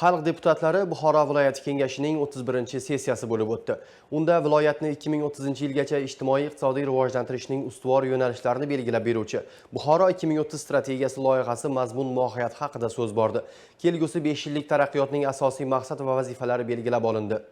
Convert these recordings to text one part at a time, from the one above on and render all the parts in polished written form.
Xalq deputatlari Buxoro viloyati kengashining 31-sessiyasi bo'lib o'tdi. Unda viloyatni 2030-yilgacha ijtimoiy-iqtisodiy rivojlantirishning ustuvor yo'nalishlarini belgilab beruvchi Buxoro 2030 strategiyasi loyihasi mazmun-mohiyati haqida so'z bordi. Kelgusi 5 yillik taraqqiyotning asosiy maqsad va vazifalari belgilab olindi.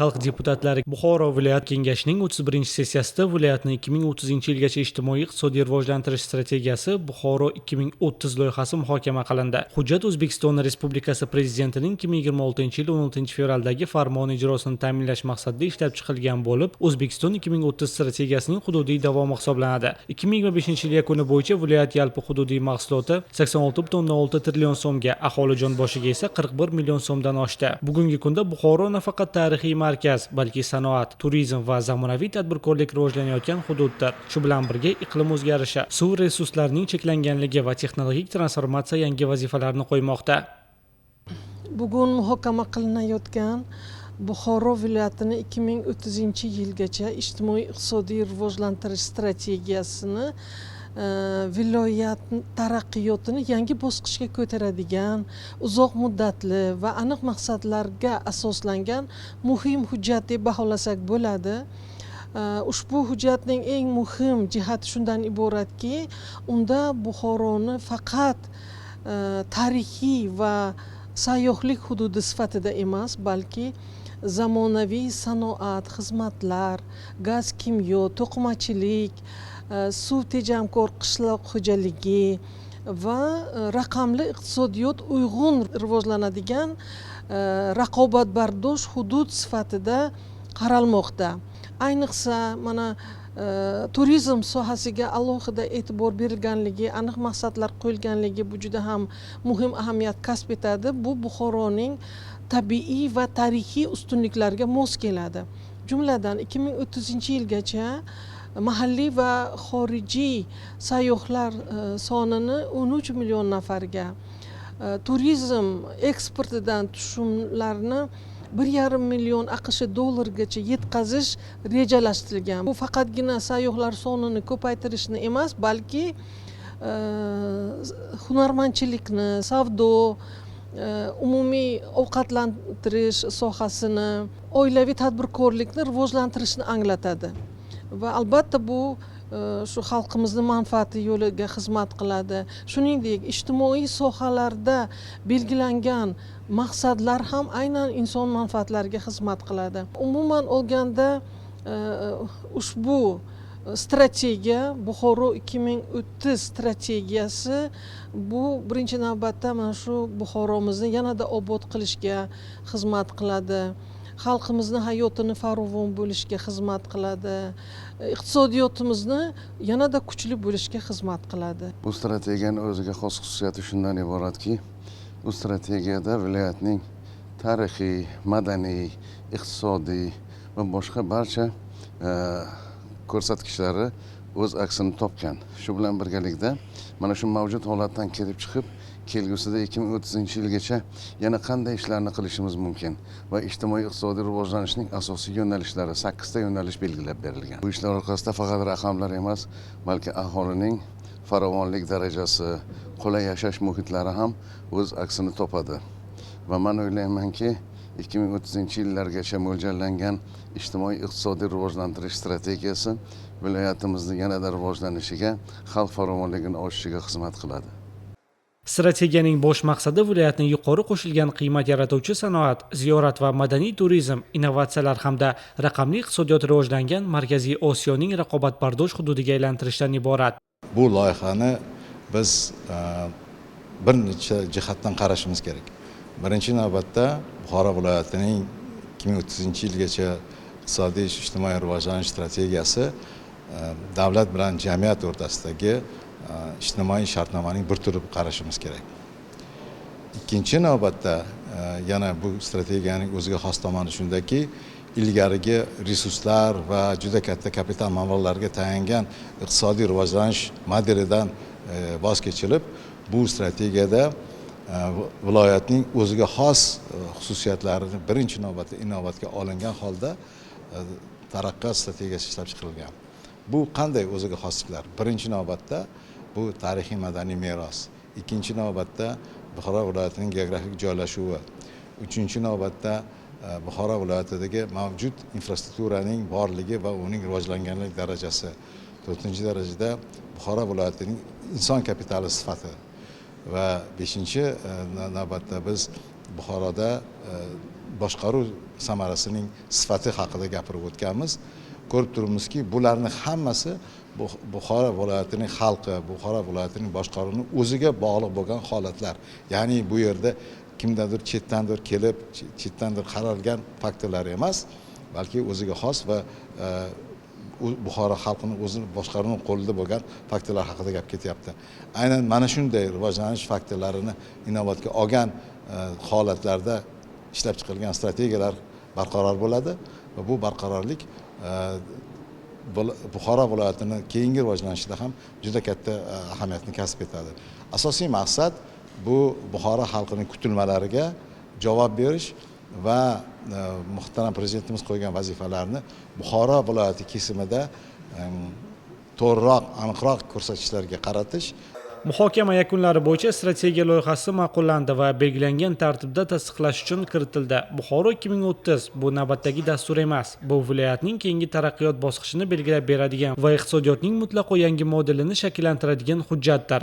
Xalq deputatlari Buxoro viloyat kengashining 31-sessiyasida viloyatni 2030-yilgacha ijtimoiy-iqtisodiy rivojlantirish strategiyasi Buxoro 2030 loyihasi muhokama qilindi. Hujjat O'zbekiston Respublikasi Prezidentining 2026-yil 16-fevraldagi farmoni ijrosini ta'minlash maqsadida ishlab chiqilgan bo'lib, O'zbekiston 2030 strategiyasining hududiy davomi hisoblanadi. 2025-yil yakuni bo'yicha viloyat yalpi hududiy mahsuloti 86,6 trillion so'mga, aholi jon boshiga esa 41 million so'mdan oshdi. Bugungi kunda Buxoro nafaqat tarixiy markaz, balki sanoat, turizm va zamonaviy tadbirkorlik rivojlanayotgan hududdir. Shu bilan birga iqlim o'zgarishi, suv resurslarining cheklanganligi va texnologik transformatsiya yangi vazifalarni qo'ymoqda. Bugun muhokama qilinayotgan Buxoro viloyatini 2030-yilgacha ijtimoiy-iqtisodiy rivojlantirish strategiyasini viloyat taraqqiyotini yangi bosqichga ko'taradigan, uzoq muddatli va aniq maqsadlarga asoslangan muhim hujjat deb baholasak bo'ladi. Ushbu hujjatning eng muhim jihati shundan iboratki, unda Buxoroni faqat tarixiy va sayyohlik hududi sifatida emas, balki zamonaviy sanoat, xizmatlar, gaz, kimyo, to'qimachilik, suv tejamkor qishloq xo'jaligi va raqamli iqtisodiyot uyg'un rivojlanadigan raqobatbardosh hudud sifatida qaralmoqda. Ayniqsa mana turizm sohasiga alohida e'tibor berilganligi, aniq maqsadlar qo'yilganligi bu juda ham muhim ahamiyat kasb etadi. Bu Buxoroning tabiiy va tarixiy ustunliklariga mos keladi. Jumladan 2030-yilgacha mahalliy va xorijiy sayyohlar sonini 13 million nafarga, turizm eksportidan tushumlarni 1,5 million AQSh dollargacha yetkazish rejalashtirilgan. Bu faqatgina sayyohlar sonini ko'paytirishni emas, balki hunarmandchilikni, savdo, umumiy ovqatlantirish sohasini, oilaviy tadbirkorlikni rivojlantirishni anglatadi. Va albatta bu shu xalqimizni manfaati yo'liga xizmat qiladi. Shuningdek, ijtimoiy sohalarda belgilangan maqsadlar ham aynan inson manfaatlariga xizmat qiladi. Umuman olganda ushbu strategiya, Buxoro 2030 strategiyasi bu birinchi navbatda mana shu Buxoromizni yanada obod qilishga xizmat qiladi. Xalqimizni hayotini farovon bo'lishga xizmat qiladi. Iqtisodiyotimizni yanada kuchli bo'lishga xizmat qiladi. Bu strategiyaning o'ziga xos xususiyati shundan iboratki, bu strategiyada viloyatning tarixiy, madaniy, iqtisodiy va boshqa barcha ko'rsatkichlari o'z aksini topgan. Shu bilan birgalikda mana shu mavjud holatdan kelib chiqib, kelgusida 2030-yilgacha yana qanday ishlarni qilishimiz mumkin va ijtimoiy-iqtisodiy rivojlanishning asosiy yo'nalishlari 8 ta yo'nalish belgilab berilgan. Bu ishlar orqasida faqat raqamlar emas, balki aholining farovonlik darajasi, qulay yashash muhitlari ham o'z aksini topadi. Va men o'ylaymanki, 2030-yillargacha mo'ljallangan ijtimoiy-iqtisodiy rivojlantirish strategiyasi viloyatimizni yanada rivojlanishiga, xalq farovonligini oshishiga xizmat qiladi. Strategiyaning bosh maqsadi viloyatning yuqori qo'shilgan qiymat yaratuvchi sanoat, ziyorat va madaniy turizm, innovatsiyalar hamda raqamli iqtisodiyot rivojlangan Markaziy Osiyoning raqobatbardosh hududiga aylantirishdan iborat. Bu loyihani biz bir necha jihatdan qarashimiz kerak. Birinchi navbatda Buxoro viloyatining 2030-yilgacha iqtisodiy ijtimoiy rivojlanish strategiyasi davlat bilan jamiyat o'rtasidagi ijtimoiy shartnomaning bir turi qarashimiz kerak. Ikkinchi navbatda yana bu strategiyaning o'ziga xos tomoni shundaki, ilgarigi resurslar va juda katta kapital manbalariga tayangan iqtisodiy rivojlanish modelidan voz kechilib, bu strategiyada viloyatning o'ziga xos xususiyatlarini birinchi navbatda inobatga olingan holda taraqqiyot strategiyasi ishlab chiqarilgan. Bu qanday o'ziga xosliklar? Birinchi navbatda bu tarixiy madaniy meros. ikkinchi navbatda Buxoro viloyatining geografik joylashuvi, uchinchi navbatda Buxoro viloyatidagi mavjud infrastrukturaning borligi va uning rivojlanganlik darajasi, to'rtinchi darajada Buxoro viloyatining inson kapitali sifati va beshinchi navbatda biz Buxoroda boshqaruv samarasining sifati haqida gapirib o'tganmiz. Ko'rib turibmizki, bularning hammasi Buxoro viloyatining xalqi, Buxoro viloyatining boshqaruvini o'ziga bog'liq bo'lgan holatlar. Ya'ni bu yerda kimdandir chetdandir kelib, chetdandir qaralgan faktorlar emas, balki o'ziga xos va Buxoro xalqining o'zini boshqaruvning qo'lida bo'lgan faktorlar haqida gap ketyapti. Aynan mana shunday rivojlanish faktorlarini inobatga olgan holatlarda ishlab chiqilgan strategiyalar barqaror bo'ladi va bu barqarorlik Buxoro viloyatini keyingi rivojlanishida ham juda katta ahamiyatni kasb etadi. Asosiy maqsad bu Buxoro xalqining kutilmalariga javob berish va muhtaram prezidentimiz qo'ygan vazifalarni Buxoro viloyati kesimida to'g'riroq, aniqroq ko'rsatishlarga qaratish. Muhokama yakunlari bo'yicha strategiya loyihasi ma'qullandi va belgilangan tartibda tasdiqlash uchun kiritildi. Buxoro 2030 bu navbatdagi dastur emas, bu viloyatning keyingi taraqqiyot bosqichini belgilab beradigan va iqtisodiyotning mutlaqo yangi modelini shakllantiradigan hujjatdir.